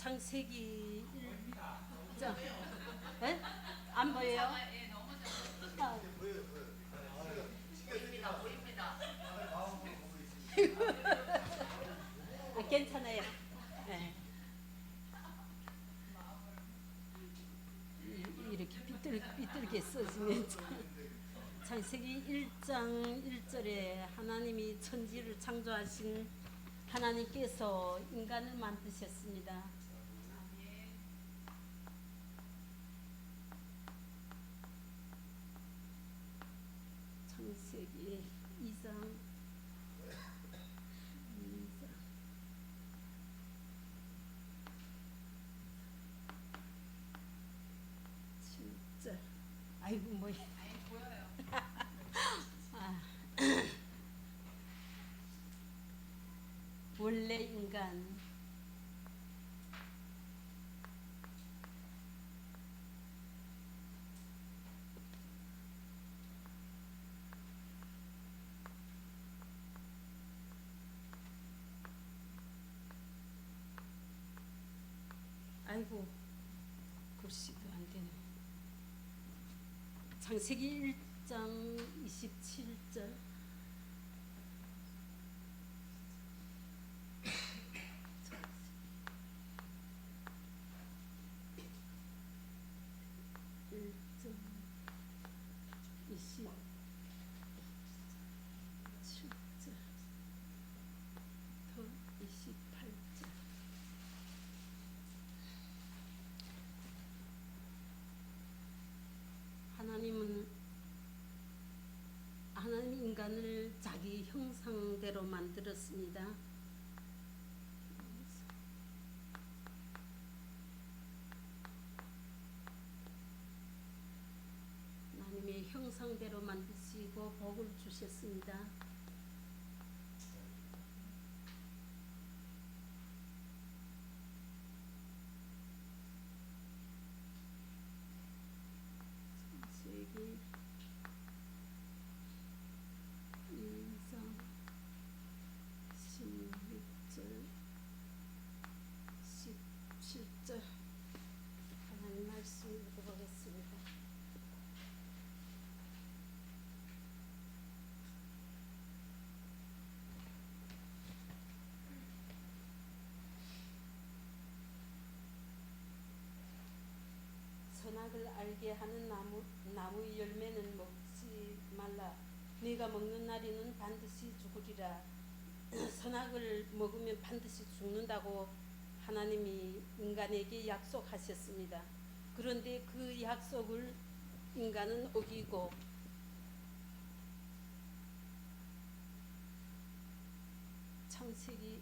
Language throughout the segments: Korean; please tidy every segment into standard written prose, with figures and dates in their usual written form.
창세기 1장. 에? 안 보여요? 아, 괜찮아요. 네. 이렇게 삐뚤게 써지면 창세기 1장 1절에 하나님이 천지를 창조하신 하나님께서 인간을 만드셨습니다. 창세기 2장 7절. 아이고 뭐야. 아, 원래 인간 아이고 글씨도 안 되네. 창세기 1장 27절. 하나님 인간을 자기 형상대로 만들었습니다. 하나님의 형상대로 만드시고 복을 주셨습니다. 창세기 1장 16절 17절 하나님 말씀 읽어보겠습니다. 선악을 알게 하는 나무의 열매는 먹지 말라. 네가 먹는 날에는 반드시 죽으리라. 선악을 먹으면 반드시 죽는다고 하나님이 인간에게 약속하셨습니다. 그런데 그 약속을 인간은 어기고 창세기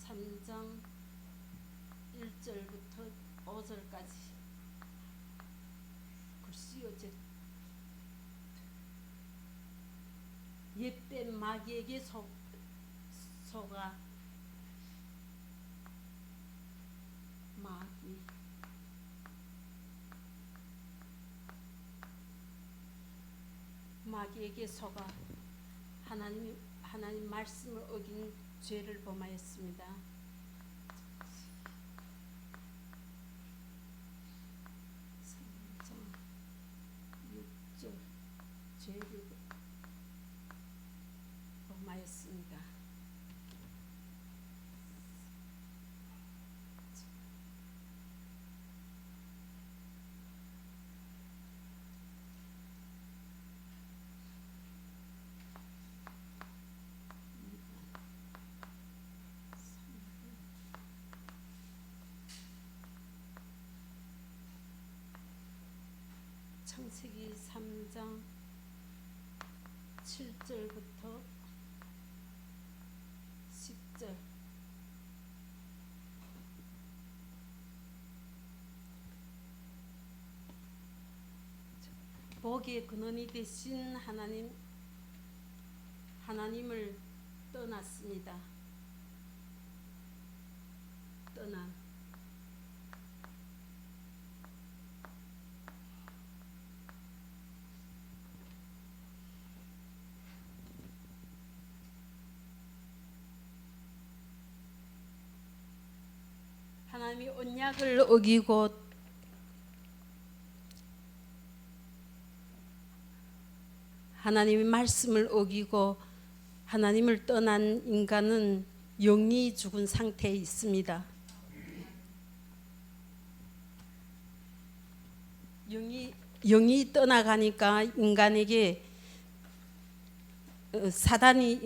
3장 1절부터 5절까지 글씨 어째 옛뱀 마귀에게 속아 마귀에게 속아 하나님 말씀을 어긴 죄를 범하였습니다. 3장 6절 죄를 범하였습니다. 창세기 3장 7절부터 10절. 복의 근원이 되신 하나님을 떠났습니다. 떠난 하나님이 언약을 어기고 하나님의 말씀을 어기고 하나님을 떠난 인간은 영이 죽은 상태에 있습니다. 영이 떠나가니까 인간에게 사단이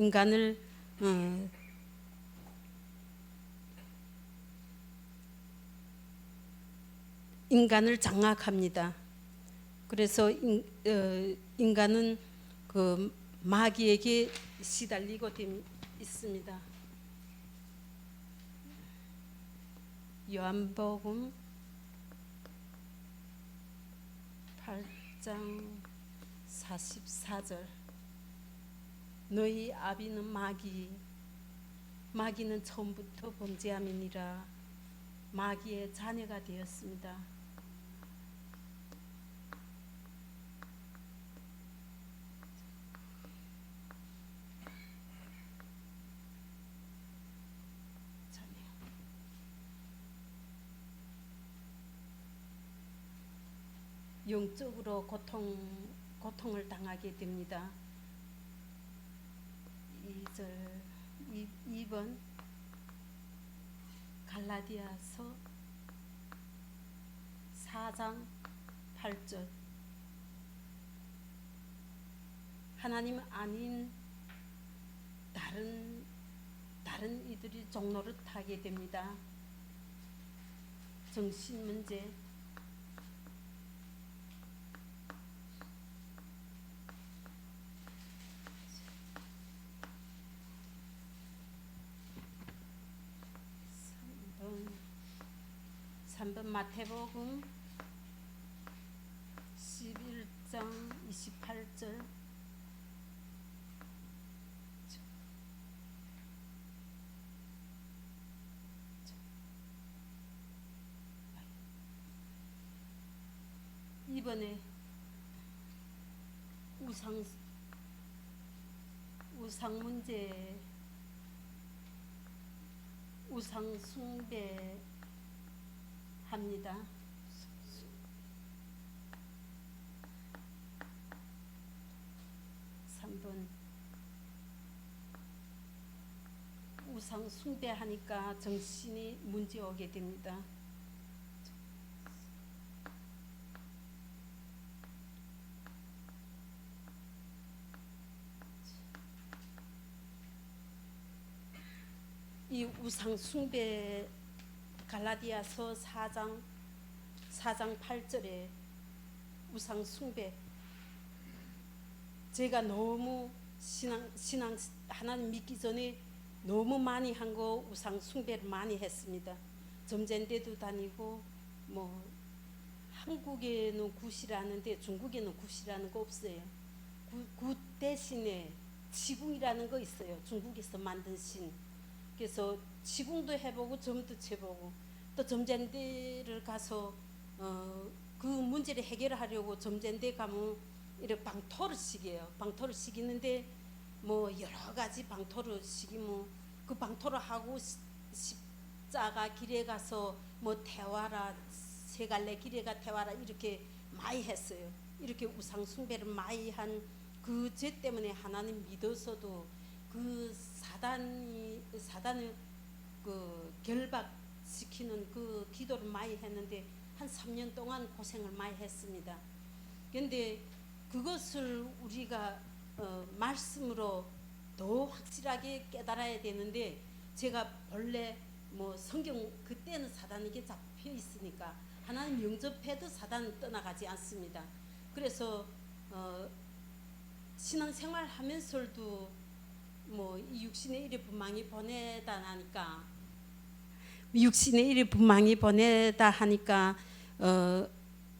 인간을 장악합니다. 그래서 인간은 그 마귀에게 시달리고 있습니다. 요한복음 8장 44절 너희 아비는 마귀는 처음부터 범죄함이니라 마귀의 자녀가 되었습니다. 영적으로 고통을 당하게 됩니다. 2번 갈라디아서 4장 8절 하나님 아닌 다른 이들이 종노릇하게 됩니다. 정신 문제 마태복음 11장 28절 이번에 우상 문제 우상 숭배 합니다. 3번 우상 숭배하니까 정신이 문제 오게 됩니다. 이 우상 숭배 갈라디아서 4장 8절에 우상 숭배 제가 너무 신앙 하나님 믿기 전에 너무 많이 한 거 우상 숭배를 많이 했습니다. 점쟁대도 다니고 뭐 한국에는 굿이라는데 중국에는 굿이라는 거 없어요. 굿 대신에 지궁이라는 거 있어요. 중국에서 만든 신. 그래서 지궁도 해보고 점도 쳐보고 또 점쟁대를 가서 그 문제를 해결하려고 점쟁대 가면 이렇게 방토를 시켜요. 방토를 시키는데 뭐 여러 가지 방토를 시키면 그 방토를 하고 십자가 길에 가서 뭐 태와라 세 갈래 길에 가 태와라 이렇게 많이 했어요. 이렇게 우상 숭배를 많이 한 그 죄 때문에 하나님 믿어서도 그 사단을 그 결박시키는 그 기도를 많이 했는데 한 3년 동안 고생을 많이 했습니다. 그런데 그것을 우리가 말씀으로 더 확실하게 깨달아야 되는데 제가 본래 뭐 성경 그때는 사단에게 잡혀 있으니까 하나님 영접해도 사단은 떠나가지 않습니다. 그래서 신앙생활 하면서도 뭐 이 육신의 일에 분망이 보내다 하니까 육신의 일에 분망이 보내다 하니까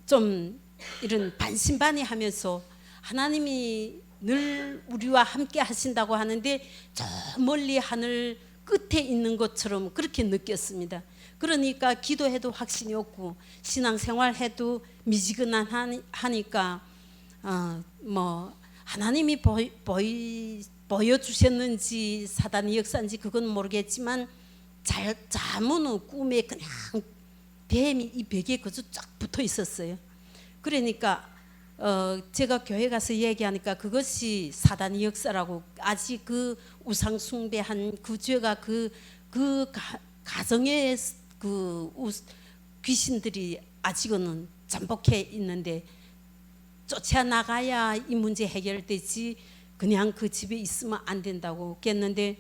좀 이런 반신반의하면서 하나님이 늘 우리와 함께 하신다고 하는데 저 멀리 하늘 끝에 있는 것처럼 그렇게 느꼈습니다. 그러니까 기도해도 확신이 없고 신앙생활해도 미지근하니까 뭐 하나님이 보여주셨는지 사단의 역사인지 그건 모르겠지만 자문은 꿈에 그냥 뱀이 이 벽에 그저 쫙 붙어 있었어요. 그러니까 제가 교회 가서 얘기하니까 그것이 사단의 역사라고, 아직 그 우상 숭배한 그 죄가 가정에 귀신들이 아직은 잠복해 있는데 쫓아나가야 이 문제 해결되지 그냥 그 집에 있으면 안 된다고 했는데,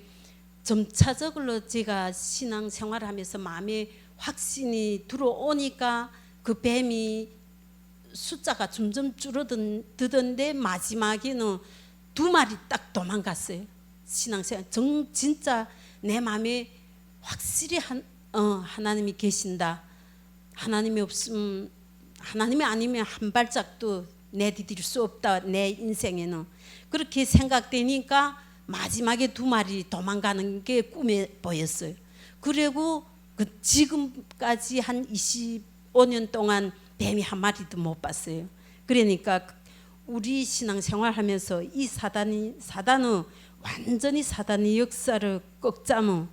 점차적으로 제가 신앙생활을 하면서 마음에 확신이 들어오니까 그 뱀이 숫자가 점점 줄어들던데 마지막에는 2마리 딱 도망갔어요. 신앙생활 진짜 내 마음에 확실히 하나님이 계신다, 하나님이 없으면, 하나님이 아니면 한 발짝도 내디딜 수 없다 내 인생에는, 그렇게 생각되니까 마지막에 2마리 도망가는 게 꿈에 보였어요. 그리고 지금까지 한 25년 동안 뱀이 한 마리도 못 봤어요. 그러니까 우리 신앙생활하면서 이 사단은 완전히 사단의 역사를 꺾자면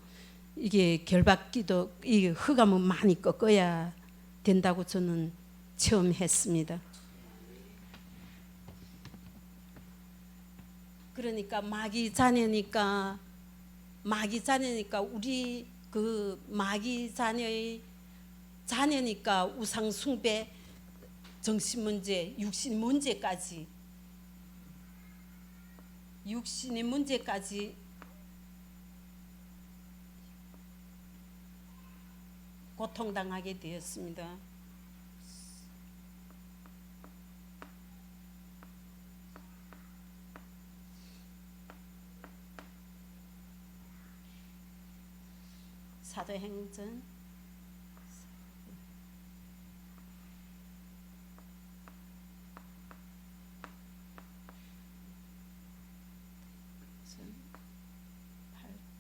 이게 결박기도 이 흑암은 많이 꺾어야 된다고 저는 처음 했습니다. 그러니까 마귀 자녀니까 우리 그 마귀 자녀니까 우상 숭배, 정신 문제, 육신의 문제까지 고통당하게 되었습니다. 사도행전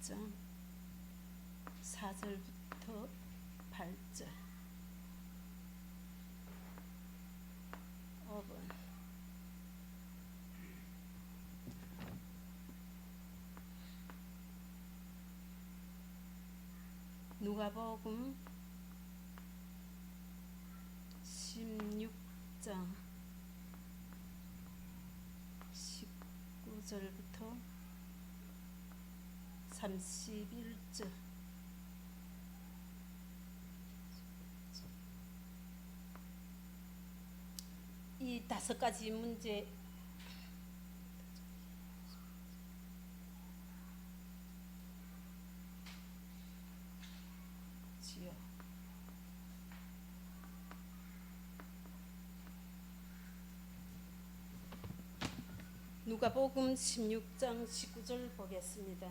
8장 4절부터 8절 5번. 누가복음 16장 19절부터 31절. 이 5가지 문제 누가복음 16장 19절 보겠습니다.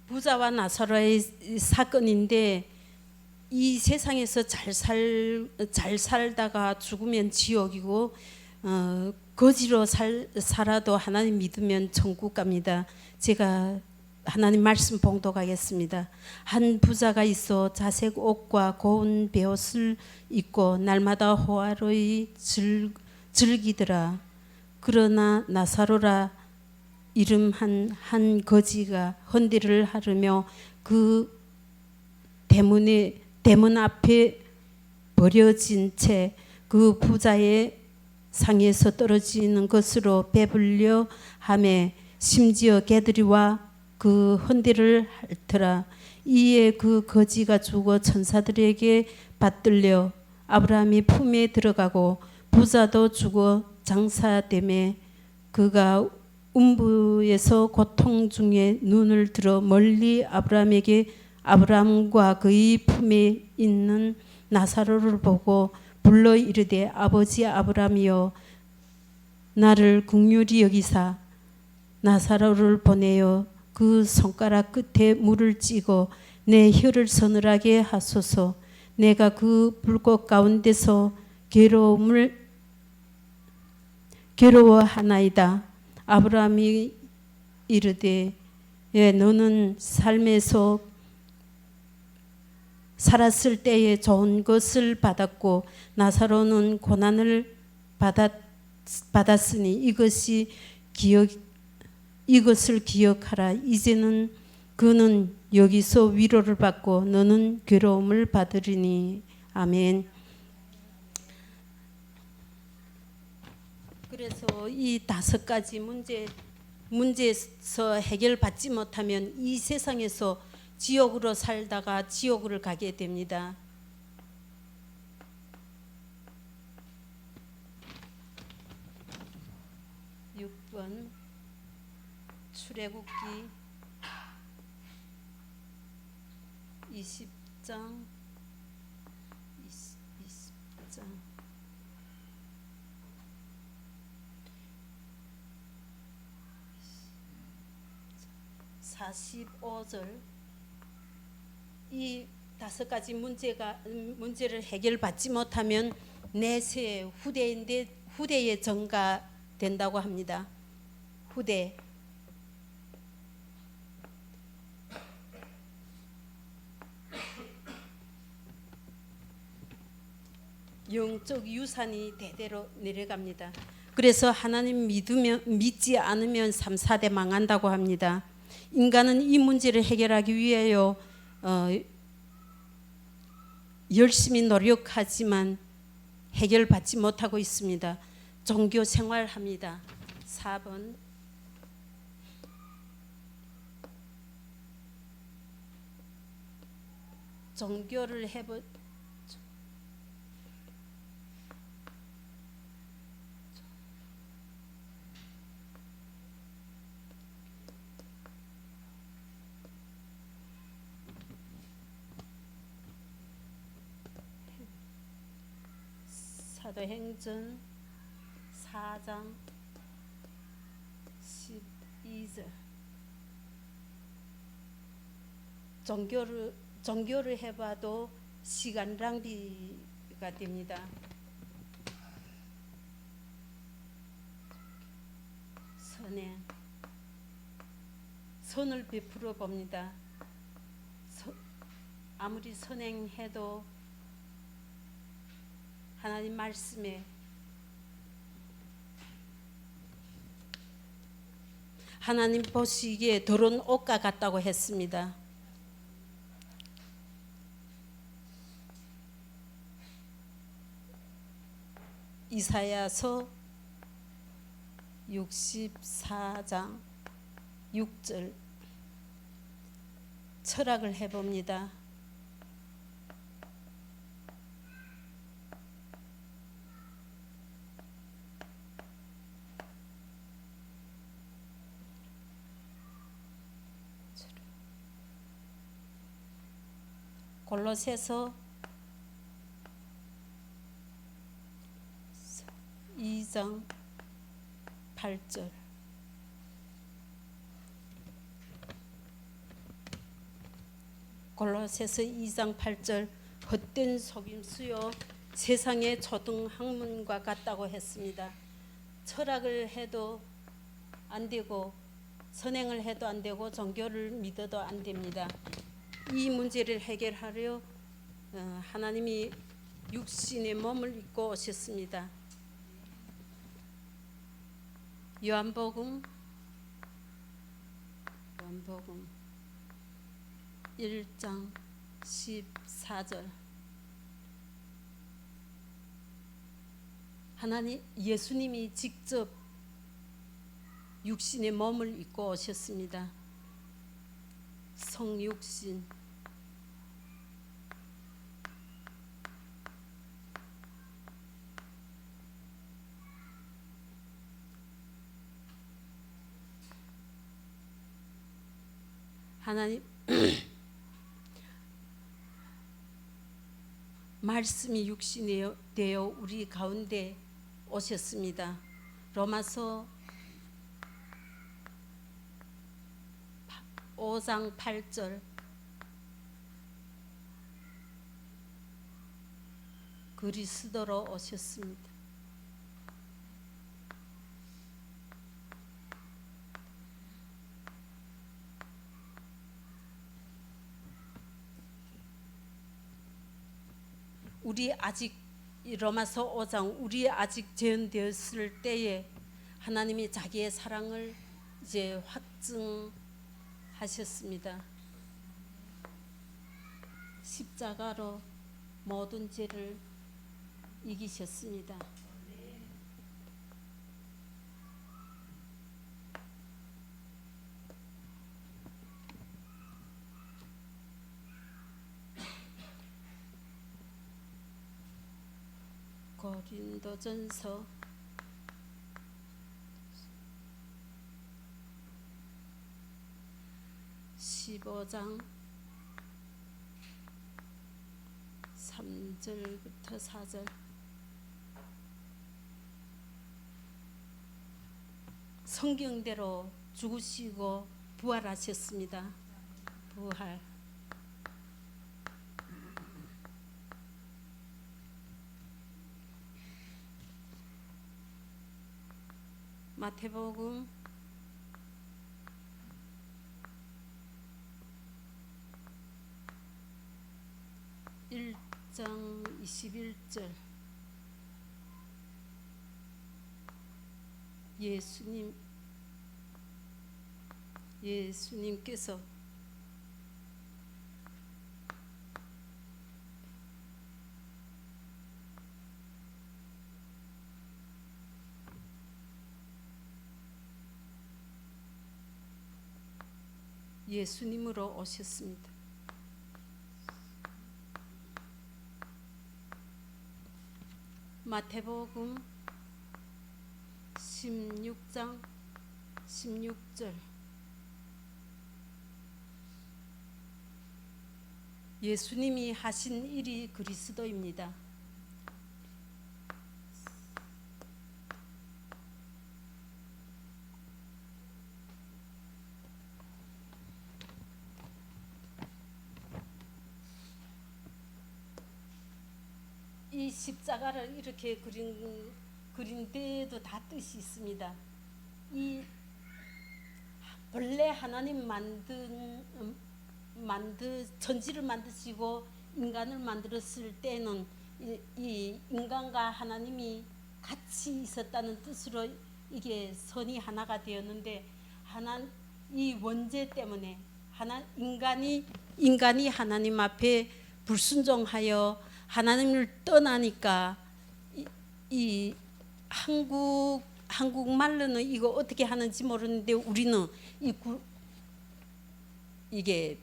부자와 나사로의 사건인데, 이 세상에서 잘 살다가 죽으면 지옥이고 거지로 살아도 하나님 믿으면 천국 갑니다. 제가 하나님 말씀 봉독하겠습니다. 한 부자가 있어 자색 옷과 고운 베옷을 입고 날마다 호화로이 즐기더라. 그러나 나사로라 이름 한 거지가 헌데를 하르며 그 대문 앞에 버려진 채 그 부자의 상에서 떨어지는 것으로 배불려 하매 심지어 개들이 와 그 헌데를 핥더라. 이에 그 거지가 죽어 천사들에게 받들려 아브라함이 품에 들어가고 부자도 죽어 장사되매 그가 음부에서 고통 중에 눈을 들어 멀리 아브라함과 그의 품에 있는 나사로를 보고 불러 이르되 아버지 아브라함이여 나를 긍휼히 여기사 나사로를 보내어 그 손가락 끝에 물을 찌고 내 혀를 서늘하게 하소서. 내가 그 불꽃 가운데서 괴로워하나이다. 아브라함이 이르되 너는 삶에서 살았을 때에 좋은 것을 받았고 나사로는 고난을 받았으니 이것을 기억하라. 이제는 그는 여기서 위로를 받고 너는 괴로움을 받으리니. 아멘. 그래서 이 5가지 문제에서 해결받지 못하면 이 세상에서 지옥으로 살다가 지옥으로 가게 됩니다. 출애굽기 20장 45절 이 5가지 문제를 해결받지 못하면 내세 후대의 정가 된다고 합니다. 후대 영적 유산이 대대로 내려갑니다. 그래서 하나님 믿지 않으면 3, 4대 망한다고 합니다. 인간은 이 문제를 해결하기 위하여 열심히 노력하지만 해결받지 못하고 있습니다. 종교 생활합니다. 4번 종교를 사도행전 4장 12절 종교를 해봐도 시간 낭비가 됩니다. 선을 베풀어 봅니다. 아무리 선행해도 하나님 말씀에 하나님 보시기에 더러운 옷과 같다고 했습니다. 이사야서 64장 6절 철학을 해봅니다. 골로새서 2장 8절 골로새서 2장 8절 헛된 속임수요 세상의 초등학문과 같다고 했습니다. 철학을 해도 안 되고 선행을 해도 안 되고 종교를 믿어도 안 됩니다. 이 문제를 해결하려 하나님이 육신의 몸을 입고 오셨습니다. 요한복음 1장 14절 예수님이 직접 육신의 몸을 입고 오셨습니다. 성육신 하나님 말씀이 육신이 되어 우리 가운데 오셨습니다. 로마서 5장 8절 그리스도로 오셨습니다. 우리 아직 로마서 5장 우리 아직 재현되었을 때에 하나님이 자기의 사랑을 이제 확증하셨습니다. 십자가로 모든 죄를 이기셨습니다. 고린도전서 15장 3절부터 4절. 성경대로 죽으시고 부활하셨습니다. 부활. 마태복음 1장 21절. 예수님께서 예수님으로 오셨습니다. 마태복음 16장 16절. 예수님이 하신 일이 그리스도입니다. 이 십자가를 이렇게 그린 데에도 다 뜻이 있습니다. 이 본래 하나님 천지를 만드시고 인간을 만들었을 때는 이 인간과 하나님이 같이 있었다는 뜻으로 이게 선이 하나가 되었는데, 이 원죄 때문에 인간이 하나님 앞에 불순종하여 하나님을 떠나니까 이 한국말로는 이거 어떻게 하는지 모르는데 우리는 이게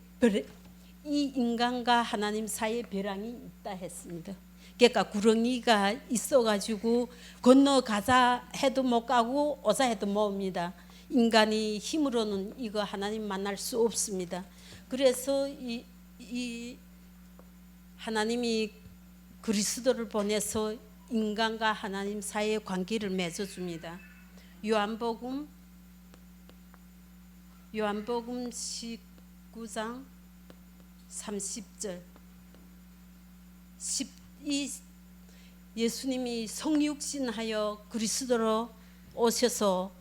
이 인간과 하나님 사이에 벼랑이 있다 했습니다. 그러니까 구렁이가 있어가지고 건너가자 해도 못 가고 오자 해도 못 옵니다. 인간이 힘으로는 이거 하나님 만날 수 없습니다. 그래서 이 하나님이 그리스도를 보내서 인간과 하나님 사이의 관계를 맺어줍니다. 요한복음 19장 30절. 예수님이 성육신하여 그리스도로 오셔서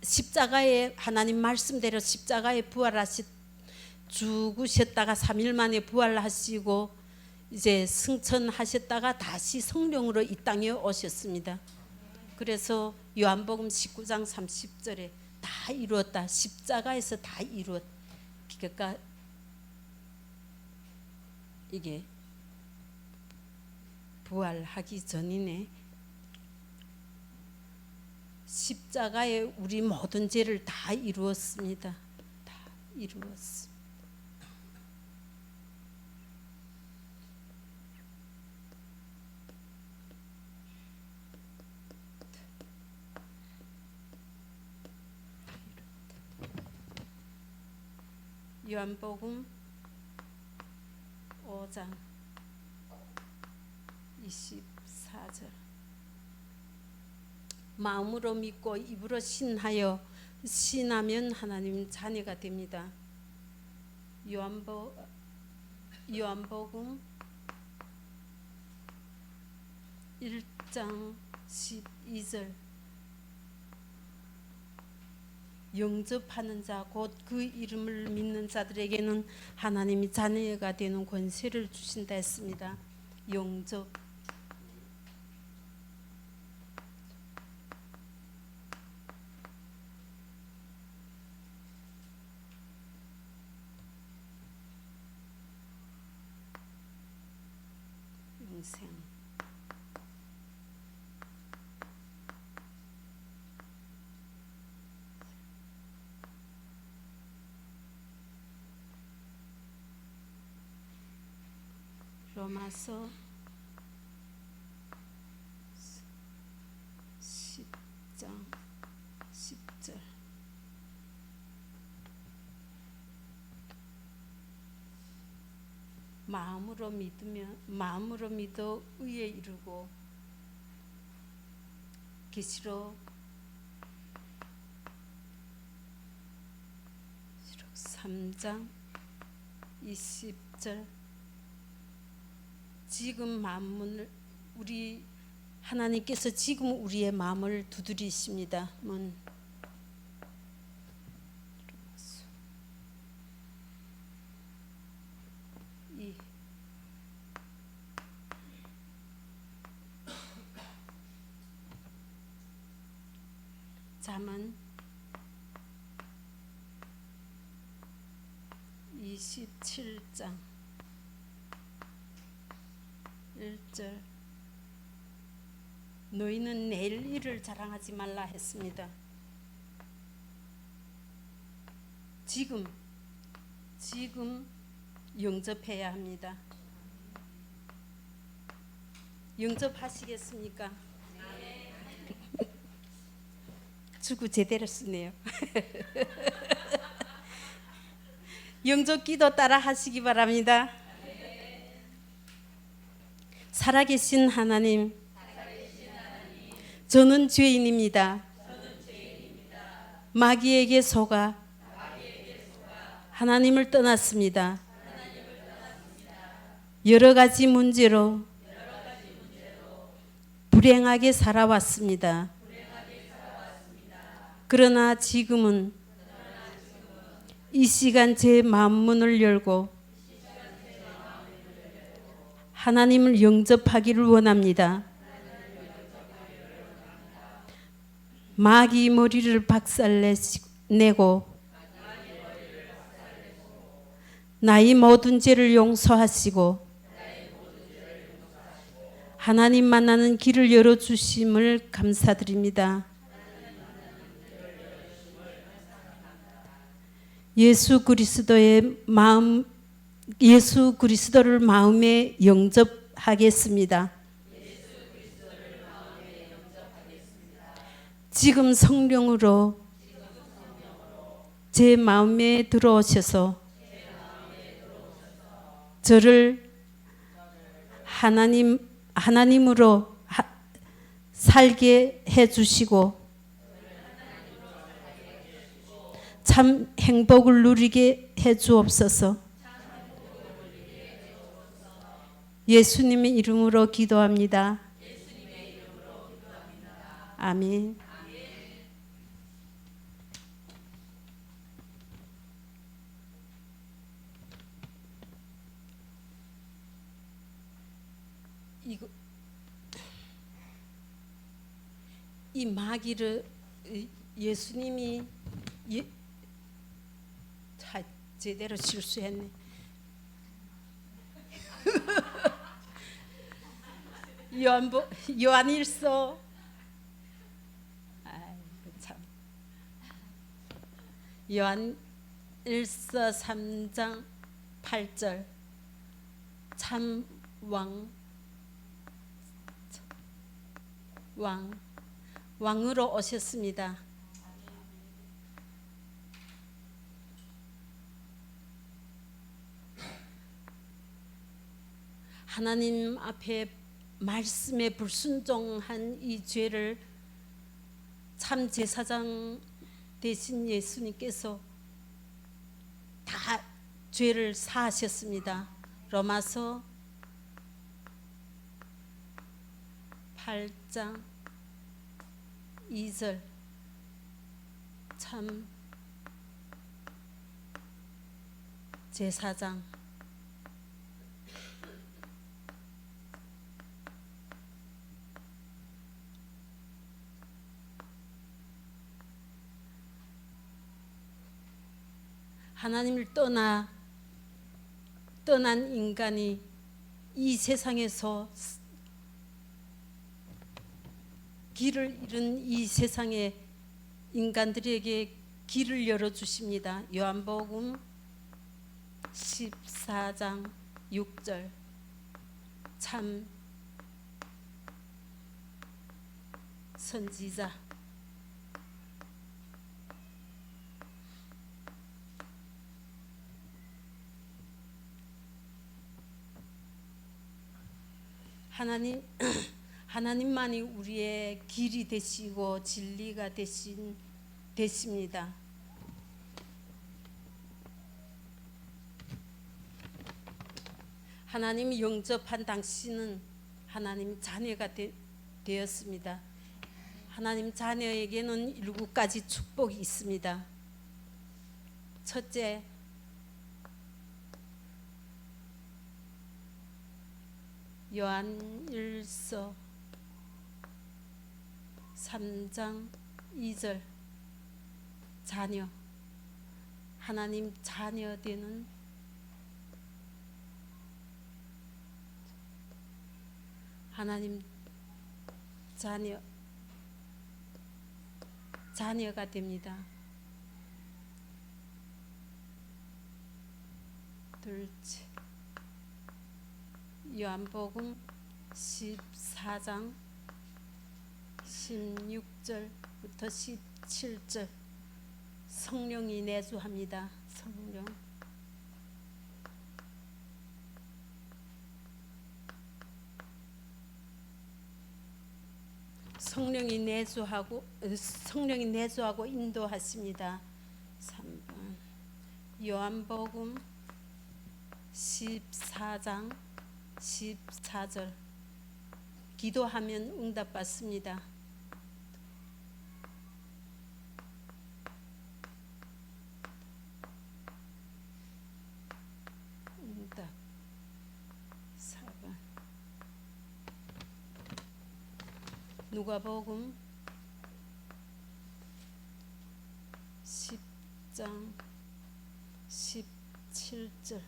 십자가에 하나님 말씀대로 십자가에 죽으셨다가 3일 만에 부활하시고 이제 승천하셨다가 다시 성령으로 이 땅에 오셨습니다. 그래서 요한복음 19장 30절에 다 이루었다. 십자가에서 다 이루었다. 그러니까 이게 부활하기 전이네. 십자가에 우리 모든 죄를 다 이루었습니다. 다 이루었습니다. 요한복음 5장 24절. 마음으로 믿고 입으로 신하면 하나님 자녀가 됩니다. 요한복음 1장 12절. 영접하는 자 곧 그 이름을 믿는 자들에게는 하나님이 자녀가 되는 권세를 주신다 했습니다. 영접. 평생. 로마서 10장 10절. 마음으로 믿어 의에 이르고. 계시록 3장 20절. 지금 마음을 우리 하나님께서 지금 우리의 마음을 두드리십니다. 잠언 27장 1절. 너희는 내일 일을 자랑하지 말라 했습니다. 지금 영접해야 합니다. 영접하시겠습니까? 주구 제대로 쓰네요. 영접 기도 따라 하시기 바랍니다. 살아계신 하나님, 저는 죄인입니다. 마귀에게 속아 하나님을 떠났습니다. 여러 가지 문제로 불행하게 살아왔습니다. 그러나 지금은 이 시간 제 마음 문을 열고 하나님을 영접하기를 원합니다. 마귀 머리를 박살내고 나의 모든 죄를 용서하시고 하나님 만나는 길을 열어주심을 감사드립니다. 예수 그리스도를 마음에 영접하겠습니다. 지금 성령으로 제 마음에 들어오셔서 저를 하나님으로 살게 해주시고 참 행복을 누리게 해주옵소서. 예수님의 이름으로 기도합니다. 아멘. 이 마귀를 예수님이 제대로 실수했네. 요한일서 요한일서 3장 8절. 참 왕으로 오셨습니다. 하나님 앞에 말씀에 불순종한 이 죄를 참 제사장 되신 예수님께서 다 죄를 사하셨습니다. 로마서 8장 2절. 참 제사장 하나님을 떠난 인간이 이 세상에서 길을 잃은 이 세상의 인간들에게 길을 열어주십니다. 요한복음 14장 6절. 참 선지자. 하나님만이 우리의 길이 되시고 진리가 되십니다. 하나님이 영접한 당신은 하나님 자녀가 되었습니다. 하나님 자녀에게는 7가지 축복이 있습니다. 첫째, 요한일서 3장 2절. 자녀, 하나님 자녀 되는 하나님 자녀가 됩니다. 둘째, 요한복음 14장 16절부터 17절. 성령이 내주합니다. 성령이 내주하고 인도하십니다. 3번, 요한복음 14장 14절. 기도하면 응답받습니다. 응답. 4번, 누가복음 10장 17절.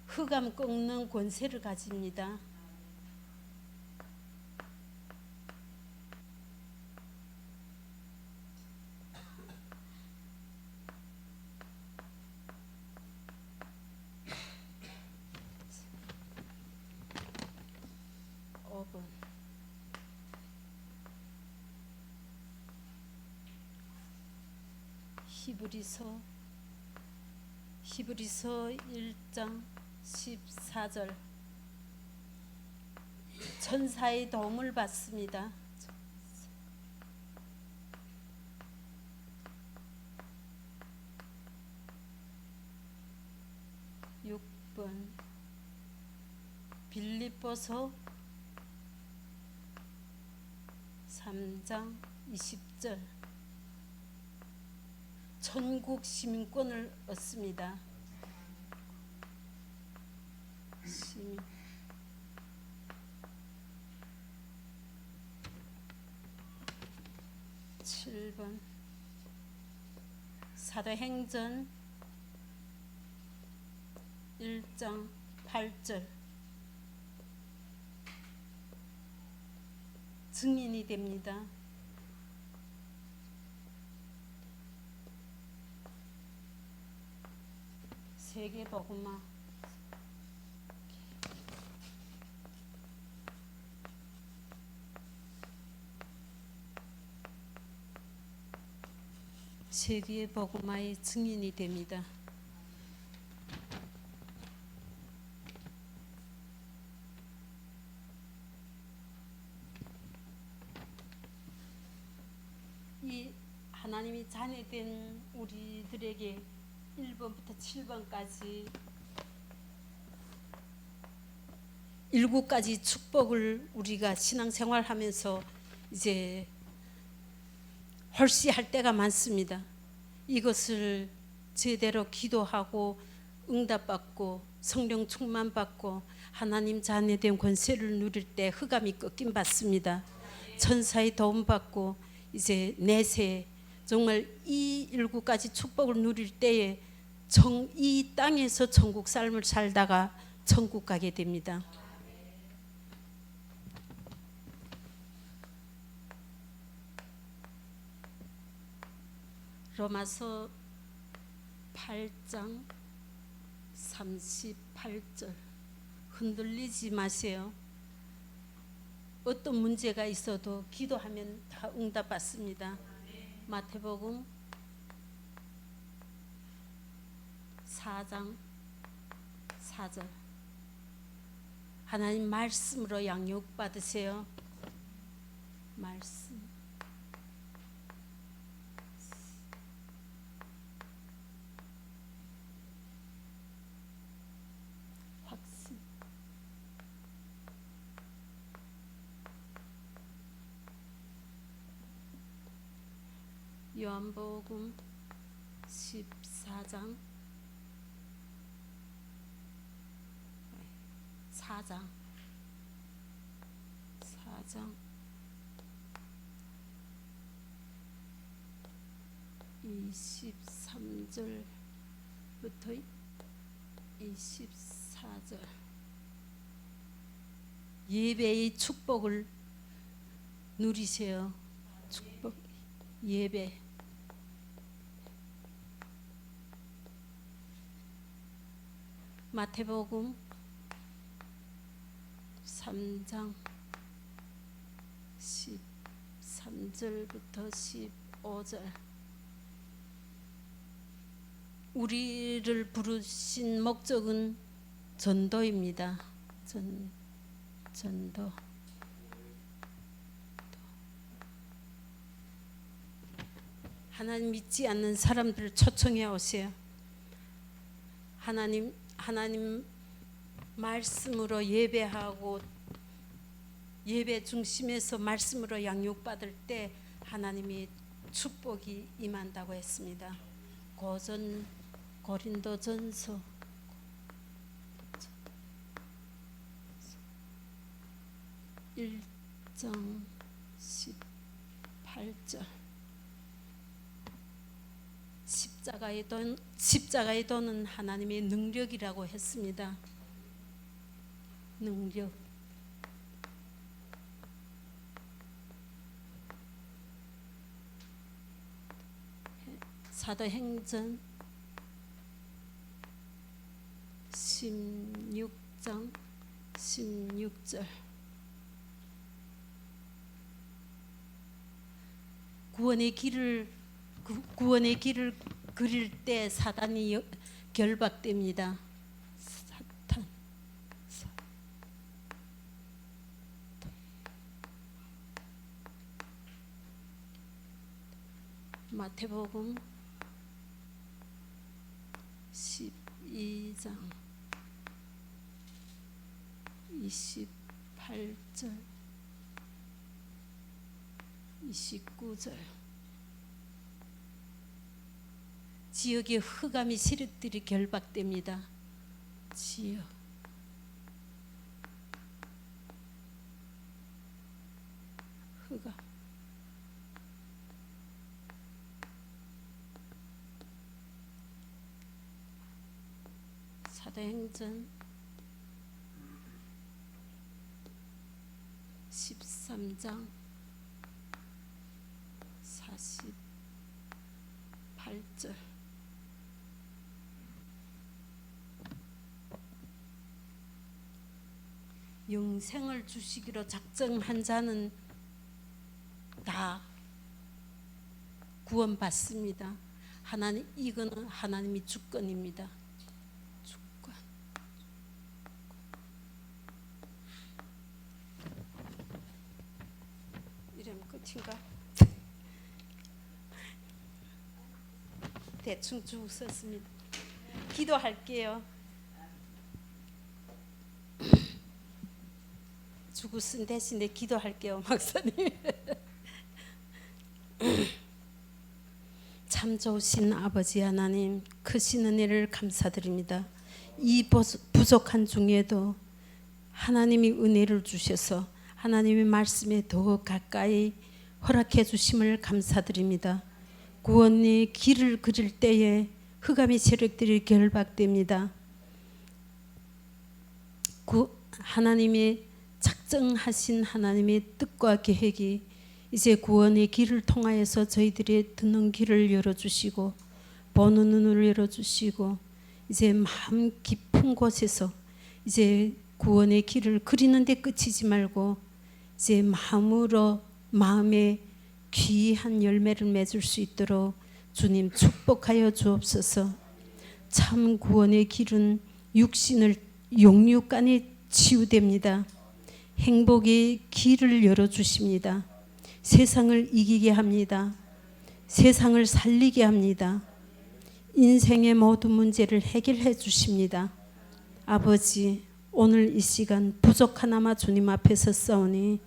흑암 꺾는 권세를 가집니다. 히브리서 1장 14절. 천사의 도움을 받습니다. 6번, 빌립보서 3장 20절. 천국 시민권을 얻습니다. 7번, 사도행전 1장 8절. 증인이 됩니다. 세계복음화. 세계복음화의 증인이 됩니다. 이 하나님이 자녀된 우리들에게 1번부터 7번까지 7가지 축복을 우리가 신앙생활하면서 이제 홀씨할 때가 많습니다. 이것을 제대로 기도하고 응답받고 성령 충만받고 하나님 자녀된 권세를 누릴 때 흑암이 꺾임 받습니다. 천사의 도움받고 이제 내세 정말 이 7가지 축복을 누릴 때에 이 땅에서 천국 삶을 살다가 천국 가게 됩니다. 로마서 8장 38절. 흔들리지 마세요. 어떤 문제가 있어도 기도하면 다 응답받습니다. 마태복음 4장 4절. 하나님 말씀으로 양육 받으세요. 말씀. 확신. 요한복음 14장 4장 23절부터 24절. 예배의 축복을 누리세요. 축복, 예배. 마태복음 3장 13절부터 15절. 우리를 부르신 목적은 전도입니다. 전도. 하나님 믿지 않는 사람들을 초청해 오세요. 하나님 말씀으로 예배하고 예배 중심에서 말씀으로 양육받을 때 하나님이 축복이 임한다고 했습니다. 고린도전서 1장 18절. 십자가의 도는 하나님의 능력이라고 했습니다. 능력. 사도행전 16장 16절. 구원의 길을 그릴 때 사단이 결박됩니다. 사탄. 마태복음 12장 28절 29절. 지역의 흑암의 세력들이 결박됩니다. 지역. 흑암. 사도행전 13장 48절. 영생을 주시기로 작정한 자는 다 구원받습니다. 이거는 하나님의 주권입니다. 주권. 이러면 끝인가? 대충 쭉 썼습니다. 기도할게요. 주고 쓴 대신에 기도할게요, 목사님. 참 좋으신 아버지 하나님, 크신 은혜를 감사드립니다. 이 부족한 중에도 하나님이 은혜를 주셔서 하나님의 말씀에 더 가까이 허락해 주심을 감사드립니다. 구원의 길을 그릴 때에 흑암의 세력들이 결박됩니다. 하나님의 작정하신 하나님의 뜻과 계획이 이제 구원의 길을 통하여서 저희들의 듣는 길을 열어주시고 보는 눈을 열어주시고 이제 마음 깊은 곳에서 이제 구원의 길을 그리는 데 그치지 말고 이제 마음으로 마음에 귀한 열매를 맺을 수 있도록 주님 축복하여 주옵소서. 참 구원의 길은 육신을 용육간에 치유됩니다. 행복의 길을 열어주십니다. 세상을 이기게 합니다. 세상을 살리게 합니다. 인생의 모든 문제를 해결해 주십니다. 아버지, 오늘 이 시간 부족하나마 주님 앞에 섰사오니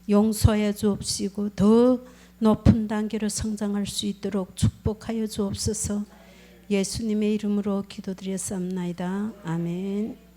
용서해 주옵시고 더 높은 단계로 성장할 수 있도록 축복하여 주옵소서. 예수님의 이름으로 기도드렸사옵나이다. 아멘.